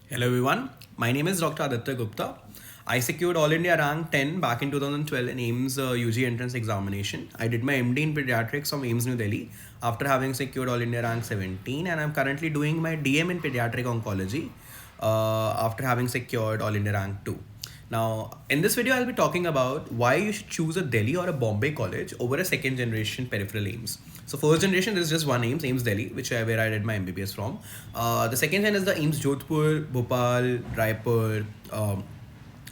Hello everyone, my name is Dr. Aditya Gupta. I secured All India rank 10 back in 2012 in AIMS UG entrance examination. I did my MD in pediatrics from AIMS New Delhi after having secured All India rank 17, and I'm currently doing my DM in pediatric oncology after having secured All India rank 2. Now, in this video, I'll be talking about why you should choose a Delhi or a Bombay college over a second generation peripheral AIMS. So, first generation, there's just one AIMS, AIMS Delhi, where I did my MBBS from. The second gen is the AIMS Jodhpur, Bhopal, Raipur,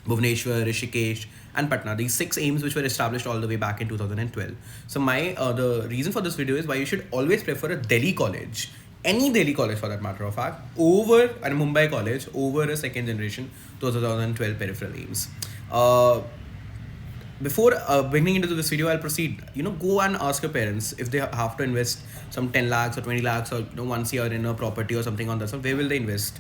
Bhubaneswar, Rishikesh, and Patna. These six aims which were established all the way back in 2012. So my the reason for this video is why you should always prefer a Delhi college, any Delhi college for that matter of fact, over a Mumbai college over a second generation 2012 peripheral aims. Before beginning into this video, I'll proceed. Go and ask your parents if they have to invest some 10 lakhs or 20 lakhs or once a year in a property or something on that. So where will they invest?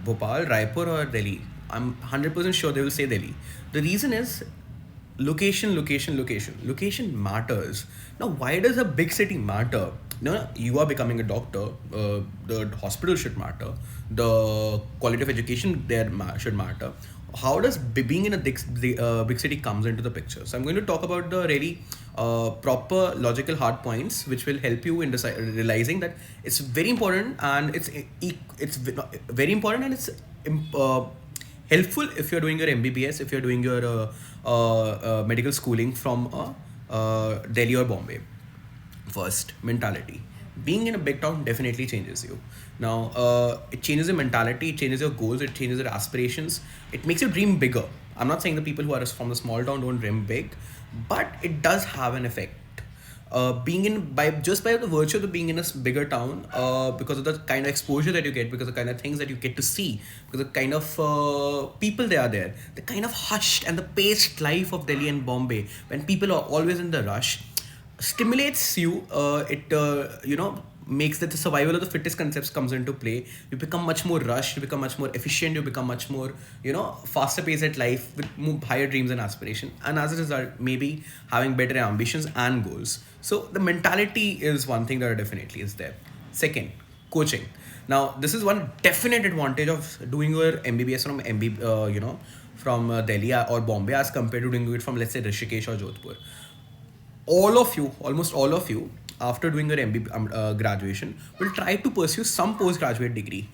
Bhopal, Raipur, or Delhi? I'm 100% sure they will say Delhi. The reason is location, location, location. Location matters. Now, why does a big city matter? No, you are becoming a doctor. The hospital should matter. The quality of education there should matter. How does being in a big city comes into the picture? So I'm going to talk about the really proper logical hard points, which will help you in realizing that it's very important and it's very important and it's helpful if you're doing your MBBS, if you're doing your medical schooling from Delhi or Bombay. First, mentality. Being in a big town definitely changes you. Now, it changes your mentality, it changes your goals, it changes your aspirations, it makes you dream bigger. I'm not saying the people who are from the small town don't dream big, but it does have an effect. Being in by the virtue of being in a bigger town, because of the kind of exposure that you get, because of the kind of things that you get to see, because of the kind of people they are there, the kind of hushed and the paced life of Delhi and Bombay, when people are always in the rush, stimulates you. It makes that the survival of the fittest concepts comes into play. You become much more rushed, you become much more efficient, you become much more faster paced at life with more higher dreams and aspiration, and as a result maybe having better ambitions and goals. So the mentality is one thing that definitely is there. Second, coaching. Now this is one definite advantage of doing your MBBS from Delhi or Bombay as compared to doing it from, let's say, Rishikesh or Jodhpur. Almost all of you, after doing your MBA graduation, will try to pursue some postgraduate degree.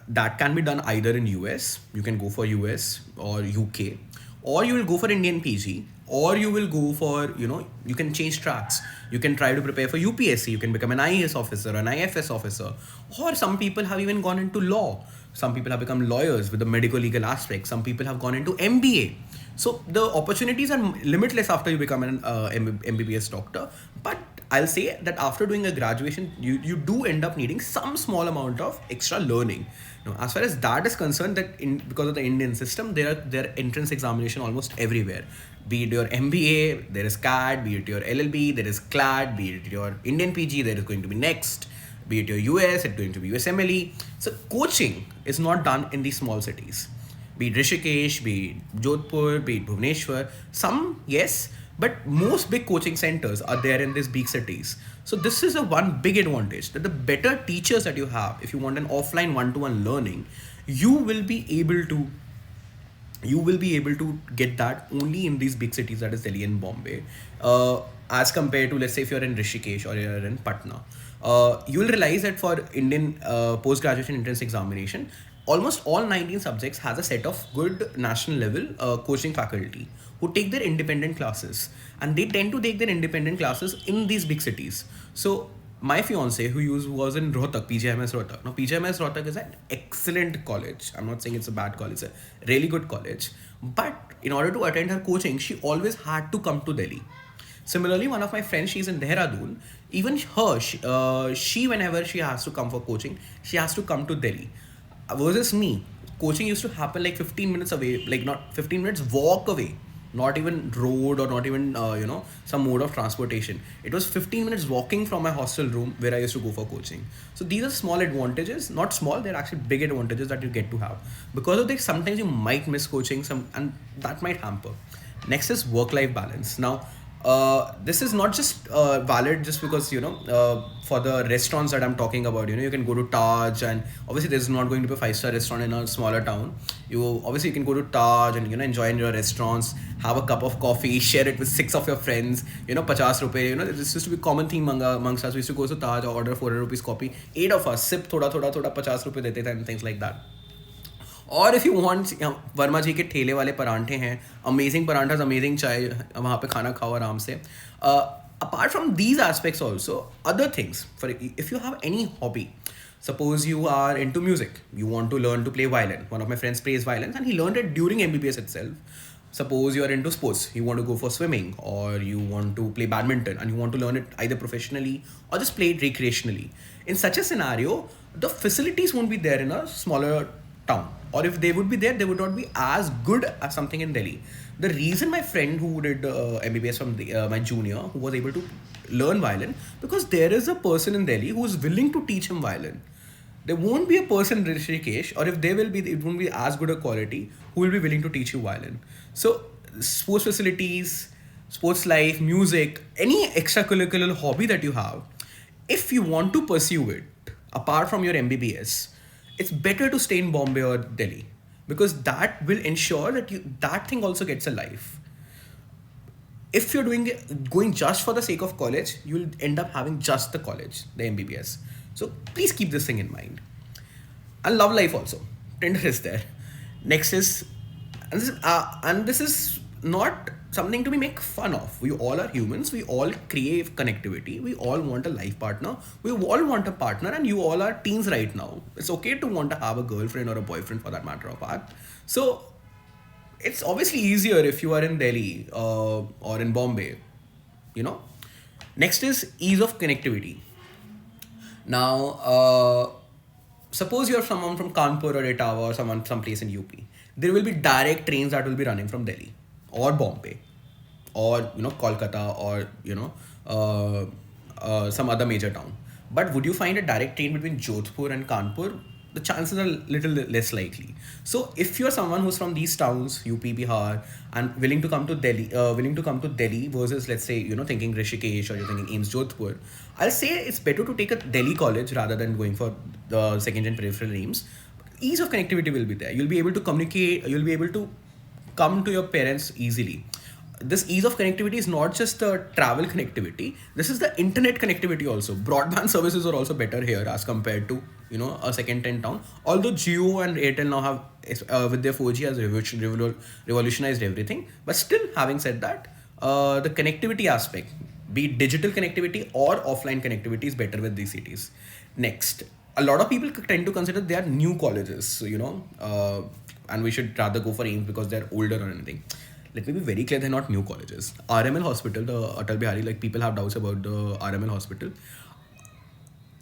That can be done either in US, you can go for US or UK, or you will go for Indian PG, or you will go for, you can change tracks. You can try to prepare for UPSC, you can become an IAS officer, an IFS officer, or some people have even gone into law. Some people have become lawyers with the medical legal aspect. Some people have gone into MBA. So the opportunities are limitless after you become an MBBS doctor. But I'll say that after doing a graduation, you do end up needing some small amount of extra learning. Now, as far as that is concerned, because of the Indian system, there are entrance examination almost everywhere. Be it your MBA, there is CAT. Be it your LLB, there is CLAT. Be it your Indian PG, there is going to be NEXT. Be it your US, it's going to be USMLE. So coaching is not done in these small cities. Be it Rishikesh, be it Jodhpur, be it Bhubaneswar. Some, yes, but most big coaching centers are there in these big cities. So this is a one big advantage, that the better teachers that you have, if you want an offline one-to-one learning, you will be able to get that only in these big cities, that is Delhi and Bombay, as compared to, let's say, if you're in Rishikesh or you're in Patna. You will realize that for Indian post-graduation entrance examination, almost all 19 subjects has a set of good national level coaching faculty who take their independent classes, and they tend to take their independent classes in these big cities. So my fiance, was in Rohtak, PGMS Rohtak. Now, PGMS Rohtak is an excellent college. I'm not saying it's a bad college, it's a really good college. But in order to attend her coaching, she always had to come to Delhi. Similarly, one of my friends, she's in Dehradun. Even her, she whenever she has to come for coaching, she has to come to Delhi. Versus me, coaching used to happen like 15 minutes away, like not 15 minutes walk away, not even road or not even some mode of transportation. It was 15 minutes walking from my hostel room where I used to go for coaching. So these are small advantages, not small, they're actually big advantages that you get to have. Because of this, sometimes you might miss coaching, and that might hamper. Next is work-life balance. Now, this is not just valid just because for the restaurants that I'm talking about. You can go to Taj, and obviously there's not going to be a five-star restaurant in a smaller town. You can go to Taj and enjoy in your restaurants, have a cup of coffee, share it with six of your friends. 50 rupees. This used to be common theme amongst us. We used to go to Taj, order 400 rupees coffee, eight of us sip thoda 50 rupees dete the, and things like that. और if you want, Verma जी के ठेले वाले परांठे हैं, amazing परांठास, amazing चाय, वहाँ पे खाना खाओ आराम से. Apart from these aspects also, other things, for if you have any hobby, suppose you are into music, you want to learn to play violin. One of my friends plays violin and he learned it during MBBS itself. Suppose you are into sports, you want to go for swimming, or you want to play badminton and you want to learn it either professionally or just play it recreationally. In such a scenario, the facilities won't be there in a smaller town, or if they would be there, they would not be as good as something in Delhi. The reason my friend who did MBBS from my junior, who was able to learn violin, because there is a person in Delhi who is willing to teach him violin. There won't be a person in Rishikesh, or if there will be, it won't be as good a quality, who will be willing to teach you violin. So sports facilities, sports life, music, any extracurricular hobby that you have, if you want to pursue it apart from your MBBS, it's better to stay in Bombay or Delhi, because that will ensure that that thing also gets a life. If you're going just for the sake of college, you'll end up having just the college, the MBBS. So please keep this thing in mind. And love life also. Tinder is there. Next is, and this is not something to be make fun of. We all are humans. We all crave connectivity. We all want a life partner. We all want a partner, and you all are teens right now. It's okay to want to have a girlfriend or a boyfriend for that matter of fact. So it's obviously easier if you are in Delhi or in Bombay. Next is ease of connectivity. Now, suppose you're someone from Kanpur or Etawah or someplace in UP. There will be direct trains that will be running from Delhi or Bombay or Kolkata or some other major town. But would you find a direct train between Jodhpur and Kanpur? The chances are little less likely. So if you're someone who's from these towns, UP, Bihar, and willing to come to Delhi versus, let's say, thinking Rishikesh, or you're thinking AIIMS Jodhpur, I'll say it's better to take a Delhi college rather than going for the second gen peripheral AIIMS. Ease of connectivity will be there. You'll be able to communicate. You'll be able to come to your parents easily. This ease of connectivity is not just the travel connectivity. This is the internet connectivity also. Broadband services are also better here as compared to a second 10 town. Although Jio and Airtel now have with their 4G has revolutionized everything. But still, having said that, the connectivity aspect, be it digital connectivity or offline connectivity, is better with these cities. Next, a lot of people tend to consider they are new colleges, and we should rather go for AIIMS because they're older or anything. Let me be very clear, they're not new colleges. RML Hospital, the Atal Bihari, people have doubts about the RML Hospital.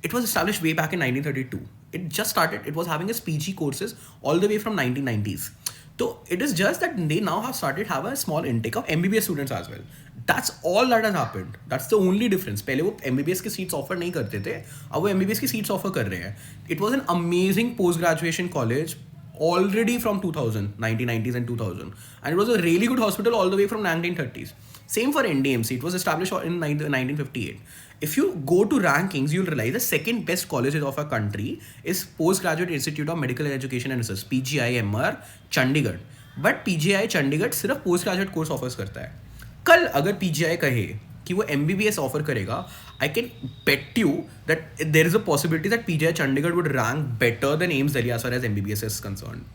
It was established way back in 1932. It just started, it was having its PG courses all the way from 1990s. So it is just that they now have started have a small intake of MBBS students as well. That's all that has happened. That's the only difference. पहले वो MBBS की seats offer नहीं करते थे, अब वो MBBS की seats offer कर रहे हैं. It was an amazing post-graduation college already from 2000, 1990s and 2000. And it was a really good hospital all the way from 1930s. Same for NDMC. It was established in 1958. If you go to rankings, you'll realize the second best colleges of our country is Postgraduate Institute of Medical Education and Research, PGIMR, Chandigarh. But PGI Chandigarh सिर्फ post graduate course offers करता है. कल अगर PGI कहे कि वो MBBS offer करेगा, I can bet you that there is a possibility that PGI Chandigarh would rank better than AIIMS Delhi as far as MBBS is concerned.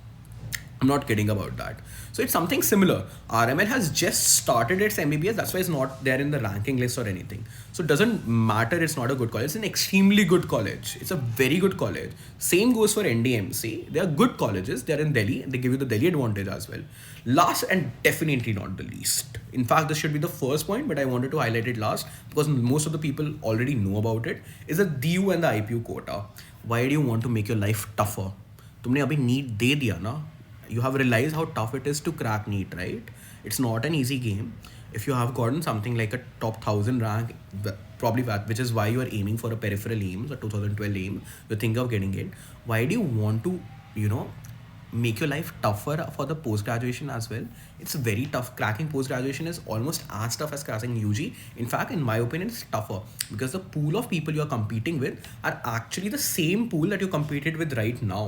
I'm not kidding about that. So it's something similar. RML has just started its MBBS. That's why it's not there in the ranking list or anything. So it doesn't matter. It's not a good college. It's an extremely good college. It's a very good college. Same goes for NDMC. They are good colleges. They're in Delhi. They give you the Delhi advantage as well. Last and definitely not the least. In fact, this should be the first point, but I wanted to highlight it last because most of the people already know about it. Is the DU and the IPU quota. Why do you want to make your life tougher? तुमने अभी NEET दे दिया ना. You have realized how tough it is to crack NEET, right? It's not an easy game. If you have gotten something like a top 1000 rank, probably that, which is why you are aiming for a peripheral AIIMS or 2012 AIIMS, you think of getting it. Why do you want to, make your life tougher for the post graduation as well. It's very tough. Cracking post graduation is almost as tough as cracking UG. In fact, in my opinion, it's tougher because the pool of people you're competing with are actually the same pool that you competed with right now.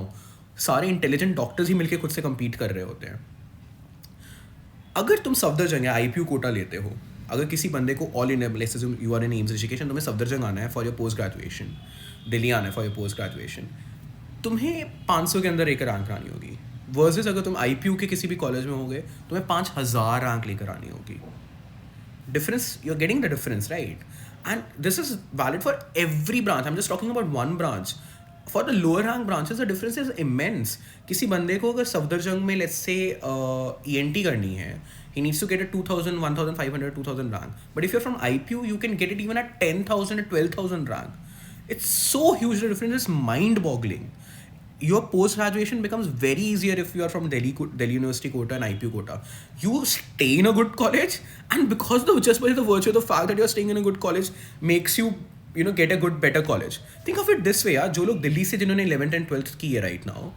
सारे intelligent doctors ही मिलके खुद से compete कर रहे होते हैं. अगर तुम सफदरजंग या IPU कोटा लेते हो, अगर किसी बंदे को all in you are in AIIMS Rishikesh, तुम्हें सफदरजंग आना है for your post graduation, Delhi आना है फॉर योर पोस्ट ग्रेजुएशन, तुम्हें 500 के अंदर एक रैंक आनी होगी. वर्सेस अगर तुम IPU के किसी भी कॉलेज में होगे, तुम्हें 5000 रैंक लेकर आनी होगी. Difference, you're getting the difference, right? And this is valid for every branch. I'm just talking about one branch. For the lower rank branches, the difference is immense. किसी बंदे को अगर सफदरजंग में let's say ENT करनी है, he needs to get a 2000, 1500, 2000 rank. But if you're from IPU, you can get it even at 10,000 and 12,000 rank. It's so huge, the difference is mind-boggling. Your post-graduation becomes very easier if you are from Delhi University quota and IPU quota. You stay in a good college, and because just by the virtue of the fact that you're staying in a good college makes you, get a better college. Think of it this way, यार, जो लोग दिल्ली से जिन्होंने 11th and 12th की है right now,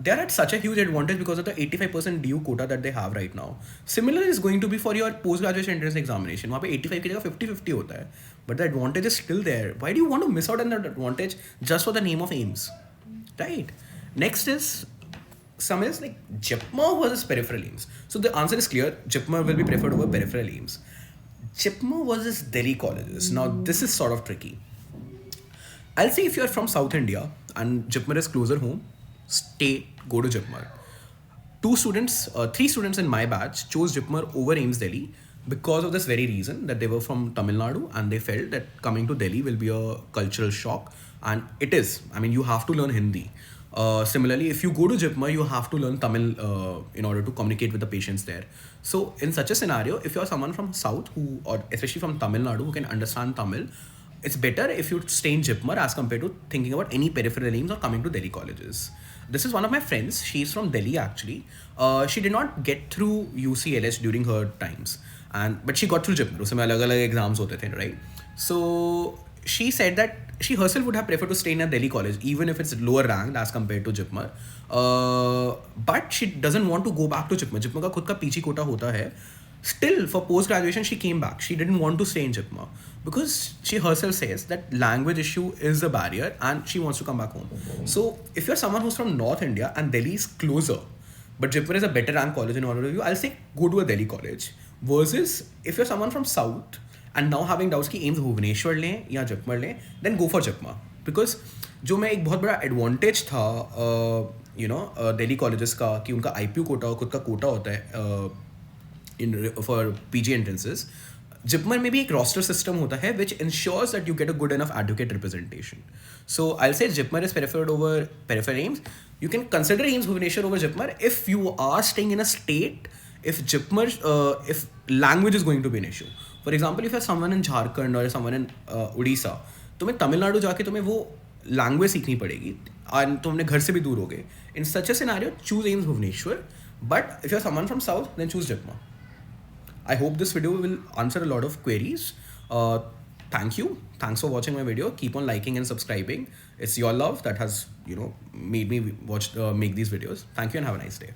they are at such a huge advantage because of the 85% DU quota that they have right now. Similar is going to be for your post-graduation entrance examination. वहाँ पे 85 की जगह 50-50 होता है. But the advantage is still there. Why do you want to miss out on that advantage just for the name of AIIMS? Right. Next is some is like JIPMER versus peripheral AIIMS. So the answer is clear. JIPMER will be preferred over peripheral AIIMS. JIPMER versus Delhi colleges. Now this is sort of tricky. I'll say if you're from South India and JIPMER is closer home, go to JIPMER. Three students in my batch chose JIPMER over AIIMS Delhi because of this very reason, that they were from Tamil Nadu and they felt that coming to Delhi will be a cultural shock. And it is. I mean, you have to learn Hindi. Similarly, if you go to JIPMER, you have to learn Tamil in order to communicate with the patients there. So in such a scenario, if you're someone from South or especially from Tamil Nadu who can understand Tamil, it's better if you stay in JIPMER as compared to thinking about any peripheral AIIMS or coming to Delhi colleges. This is one of my friends. She's from Delhi actually. She did not get through UCLH during her times, but she got through JIPMER. उसमें अलग-अलग exams होते थे, right? So she said that she herself would have preferred to stay in a Delhi college, even if it's lower ranked as compared to JIPMER. But she doesn't want to go back to JIPMER. JIPMER का खुद का PG quota होता है. Still, for post-graduation, she came back. She didn't want to stay in JIPMER because she herself says that language issue is a barrier and she wants to come back home. So if you're someone who's from North India and Delhi is closer, but JIPMER is a better ranked college in order of you, I'll say go to a Delhi college. Versus if you're someone from South and now having doubts कि AIIMS Bhubaneswar लें या JIPMER लें, then go for JIPMER. Because जो मैं एक बहुत बड़ा advantage था Delhi colleges का कि उनका IPU कोटा और खुद का कोटा होता है for PG entrances. JIPMER में भी एक roster system होता है which ensures that you get a good enough adequate representation. So I'll say JIPMER is preferred over peripheral AIIMS. You can consider AIIMS Bhubaneswar over JIPMER if you are staying in a state, if language is going to be an issue. For example, if you're someone in Jharkhand or someone in Odisha, तुम्हें तमिलनाडु जाके तुम्हें वो language सीखनी पड़ेगी और तुम अपने घर से भी दूर होगे. In such a scenario, choose AIIMS Bhubaneswar. But if you're someone from South, then choose JIPMER. I hope this video will answer a lot of queries. Thank you. Thanks for watching my video. Keep on liking and subscribing. It's your love that has, made me make these videos. Thank you and have a nice day.